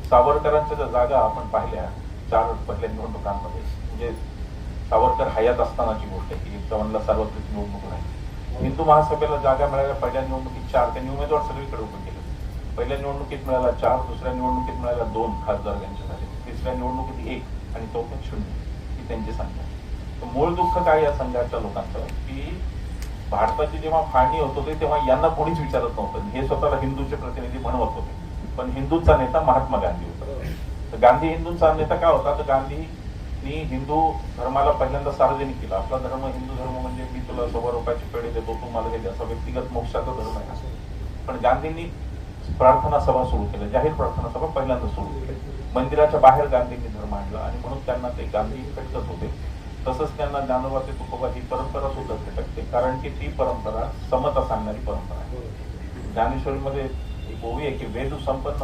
सावरकरांच्या ज्या जागा आपण पाहिल्या 4 पहिल्या निवडणुकांमध्ये, म्हणजे सावरकर हयात असतानाची गोष्ट आहे की 51ला सार्वत्रिक निवडणूक राहिली. हिंदू महासभेला जागा मिळाल्या पहिल्या निवडणुकीत 4, त्यांनी उमेदवार सगळीकडे उभे केले. पहिल्या निवडणुकीत मिळाला 4, दुसऱ्या निवडणुकीत मिळाला 2 खासदार त्यांचे झाले, तिसऱ्या निवडणुकीत 1 आणि चौथ्यात 0 ही त्यांची संख्या. तर मूळ दुःख काय या संघाच्या लोकांचं की भारताची जेव्हा फाळणी होत होती तेव्हा यांना कोणीच विचारत नव्हतं. हे स्वतःला हिंदूचे प्रतिनिधी म्हणवत होते, पण हिंदूंचा नेता महात्मा गांधी होता. तर गांधी हिंदूंचा नेता का होता? तर गांधींनी हिंदू धर्माला पहिल्यांदा सार्वजनिक केला. आपला धर्म हिंदू धर्म म्हणजे मी तुला 100 रुपयाची पेढे देतो, तू मला हे असा व्यक्तिगत मोक्षाचा धर्म आहे. पण गांधींनी प्रार्थना सभा सुरू केल्या, जाहीर प्रार्थना सभा पहिल्यांदा सुरू केली. मंदिराच्या बाहेर गांधींनी धर्म आणला आणि म्हणून त्यांना ते गांधी खटकत होते. तसंच त्यांना ज्ञानोबा ते तुकोबा ही परंपरा सुद्धा खटकते, कारण की ती परंपरा समता सांगणारी परंपरा आहे. ज्ञानेश्वरीमध्ये एक ओवी आहे की वेद संपन्न